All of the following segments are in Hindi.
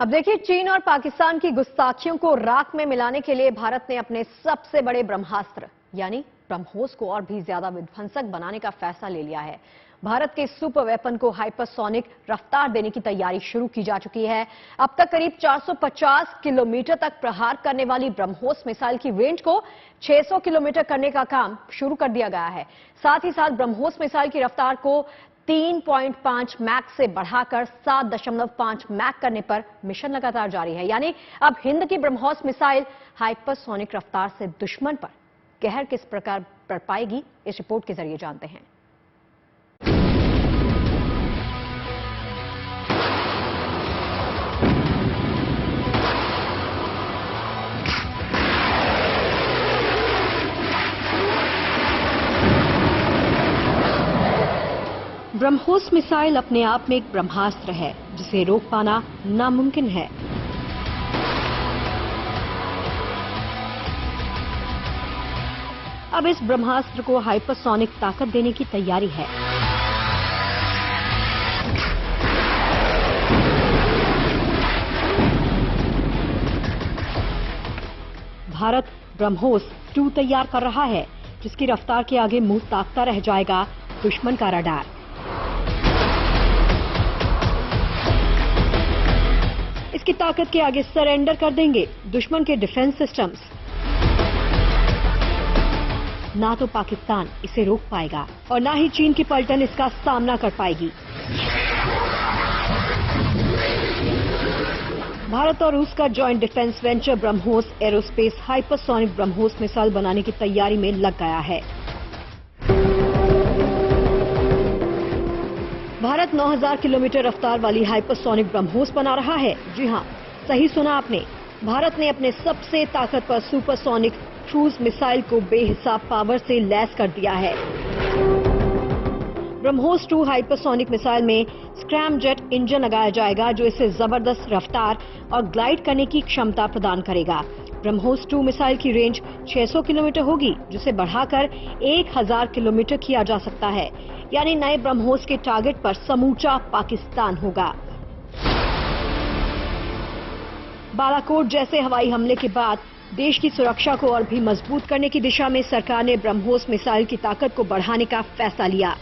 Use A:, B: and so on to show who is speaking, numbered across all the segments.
A: अब देखिए, चीन और पाकिस्तान की गुस्ताखियों को राख में मिलाने के लिए भारत ने अपने सबसे बड़े ब्रह्मास्त्र यानी ब्रह्मोस को और भी ज्यादा विध्वंसक बनाने का फैसला ले लिया है। भारत के सुपर वेपन को हाइपरसोनिक रफ्तार देने की तैयारी शुरू की जा चुकी है। अब तक करीब 450 किलोमीटर तक प्रहार करने वाली ब्रह्मोस मिसाइल की रेंज को 600 किलोमीटर करने का काम शुरू कर दिया गया है। साथ ही साथ ब्रह्मोस मिसाइल की रफ्तार को 3.5 मैक से बढ़ाकर 7.5 मैक करने पर मिशन लगातार जारी है। यानी अब हिंद की ब्रह्मोस मिसाइल हाइपरसोनिक रफ्तार से दुश्मन पर कहर किस प्रकार पड़ पाएगी, इस रिपोर्ट के जरिए जानते हैं। ब्रह्मोस मिसाइल अपने आप में एक ब्रह्मास्त्र है जिसे रोक पाना नामुमकिन है। अब इस ब्रह्मास्त्र को हाइपरसोनिक ताकत देने की तैयारी है। भारत ब्रह्मोस 2 तैयार कर रहा है, जिसकी रफ्तार के आगे मुंह ताकता रह जाएगा दुश्मन का रडार। इसकी ताकत के आगे सरेंडर कर देंगे दुश्मन के डिफेंस सिस्टम्स। ना तो पाकिस्तान इसे रोक पाएगा और ना ही चीन की पलटन इसका सामना कर पाएगी। भारत और रूस का joint defence venture BrahMos aerospace hypersonic BrahMos missile बनाने की तैयारी में लग गया है। भारत 9000 किलोमीटर रफ्तार वाली हाइपरसोनिक ब्रह्मोस बना रहा है। जी हां, सही सुना आपने। भारत ने अपने सबसे ताकतवर सुपरसोनिक क्रूज मिसाइल को बेहिसाब पावर से लैस कर दिया है। ब्रह्मोस 2 हाइपरसोनिक मिसाइल में स्क्रैमजेट इंजन लगाया जाएगा, जो इसे जबरदस्त रफ्तार और ग्लाइड करने की क्षमता प्रदान करेगा। ब्रह्मोस 2 मिसाइल की रेंज 600 किलोमीटर होगी, जिसे बढ़ाकर 1000 किलोमीटर किया जा सकता है। यानी नए ब्रह्मोस के टारगेट पर समूचा पाकिस्तान होगा। बालाकोट जैसे हवाई हमले के बाद देश की सुरक्षा को और भी मजबूत करने की दिशा में सरकार ने ब्रह्मोस मिसाइल की ताकत को बढ़ाने का फैसला लिया।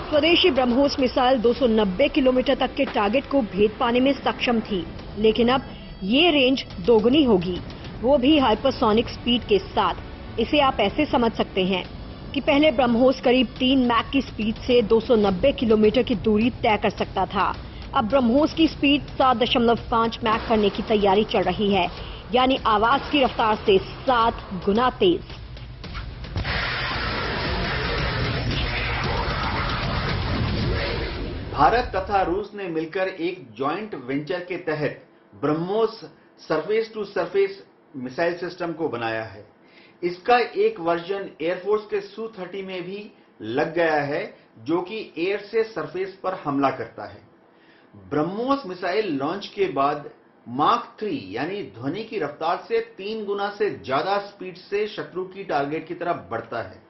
A: स्वदेशी ब्रह्मोस मिसाइल 290 किलोमीटर तक के टारगेट को भेद पाने में सक्षम थी, लेकिन अब ये रेंज दोगुनी होगी, वो भी हाइपरसोनिक स्पीड के साथ। इसे आप ऐसे समझ सकते हैं कि पहले ब्रह्मोस करीब 3 मैक की स्पीड से 290 किलोमीटर की दूरी तय कर सकता था। अब ब्रह्मोस की स्पीड 7.5 मैक करने की तैयारी चल रही है, यानी आवाज की रफ्तार से 7 गुना तेज।
B: भारत तथा रूस ने मिलकर एक जॉइंट वेंचर के तहत BrahMos surface to surface missile system को बनाया है। इसका एक वर्जन एयरफोर्स के Su-30 में भी लग गया है, जो कि एयर से सरफेस पर हमला करता है। ब्रह्मोस मिसाइल लॉन्च के बाद माक 3 यानी ध्वनि की रफ्तार से 3 गुना से ज्यादा स्पीड से शत्रु की टारगेट की तरफ बढ़ता है।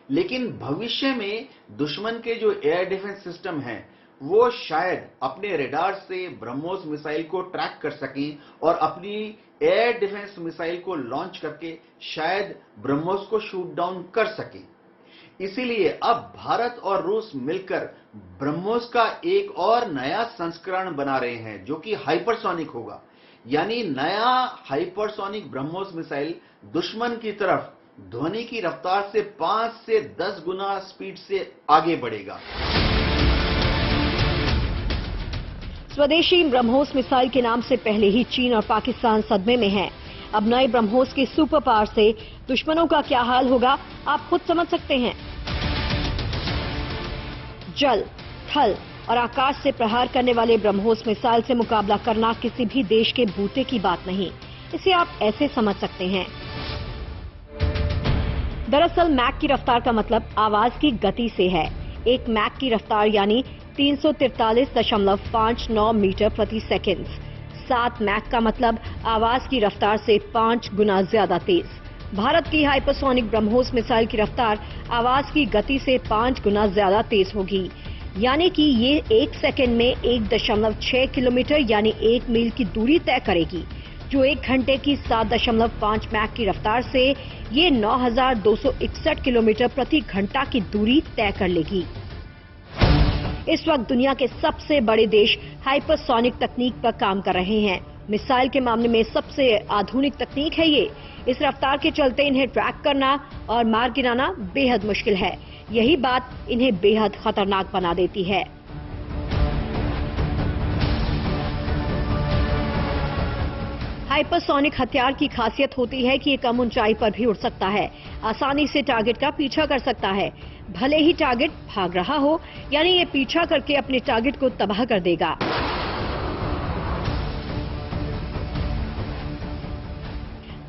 B: लेकिन भविष्य में दुश्मन के जो एयर डिफेंस सिस्टम हैं, वो शायद अपने रडार से ब्रह्मोस मिसाइल को ट्रैक कर सकें और अपनी एयर डिफेंस मिसाइल को लॉन्च करके शायद ब्रह्मोस को शूट डाउन कर सकें। इसीलिए अब भारत और रूस मिलकर ब्रह्मोस का एक और नया संस्करण बना रहे हैं, जो कि हाइपरसोनिक होगा। यानी नया हाइपरसोनिक ब्रह्मोस मिसाइल दुश्मन की तरफ ध्वनि की रफ्तार से 5 से 10 गुना स्पीड से आगे बढ़ेगा।
A: स्वदेशी ब्रह्मोस मिसाइल के नाम से पहले ही चीन और पाकिस्तान सदमे में हैं। अब नए ब्रह्मोस के सुपर पावर से दुश्मनों का क्या हाल होगा, आप खुद समझ सकते हैं। जल, थल और आकाश से प्रहार करने वाले ब्रह्मोस मिसाइल से मुकाबला करना किसी भी देश के बूते की बात नहीं। इसे आप ऐसे समझ सकते हैं। दरअसल मैक की रफ्तार का मतलब आवाज की गति से है। 1 मैक की रफ्तार यानी 343.59 मीटर प्रति सेकंड। 7 मैक का मतलब आवाज की रफ्तार से 5 गुना ज्यादा तेज। भारत की हाइपरसोनिक ब्रह्मोस मिसाइल की रफ्तार आवाज की गति से 5 गुना ज्यादा तेज होगी। यानी कि ये 1 सेकंड में 1.6 किलोमीटर यानी 1 मील की दूरी तय करेगी, जो 1 घंटे की 7.5 मैक की रफ्तार से ये 9,261 किलोमीटर प्रति घंटा की दूरी तय कर लेगी। इस वक्त दुनिया के सबसे बड़े देश हाइपरसोनिक तकनीक पर काम कर रहे हैं। मिसाइल के मामले में सबसे आधुनिक तकनीक है ये। इस रफ्तार के चलते इन्हें ट्रैक करना और मार गिराना बेहद मुश्किल है। यही बात इन्हें बेहद खतरनाक बना देती है। हाइपरसोनिक हथियार की खासियत होती है कि ये कम ऊंचाई पर भी उड़ सकता है, आसानी से टारगेट का पीछा कर सकता है, भले ही टारगेट भाग रहा हो, यानी ये पीछा करके अपने टारगेट को तबाह कर देगा।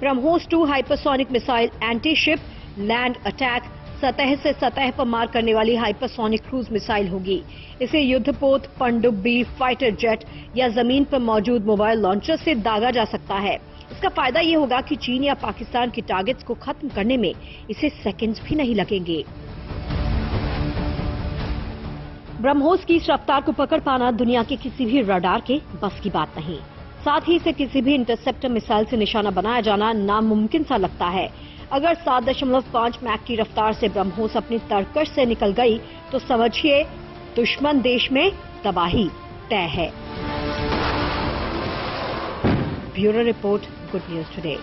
A: BrahMos 2 hypersonic missile anti ship, land attack, सतह से सतह पर मार करने वाली हाइपरसोनिक क्रूज मिसाइल होगी। इसे युद्धपोत, पनडुब्बी, फाइटर जेट या जमीन पर मौजूद मोबाइल लॉन्चर से दागा जा सकता है। इसका फायदा ये होगा कि चीन या पाकिस्तान के टारगेट्स को खत्म करने में इसे सेकंड्स भी नहीं लगेंगे। ब्रह्मोस की इस रफ्तार को पकड़ पाना दुनिया के किसी भी रडार के बस की बात नहीं। साथ ही इसे किसी भी इंटरसेप्टर मिसाइल से निशाना बनाया जाना नामुमकिन सा लगता है। अगर 7.5 मैक की रफ्तार से ब्रह्मोस अपनी तरकश से निकल गई तो समझिए दुश्मन देश में तबाही तय है। Bureau report, good news today.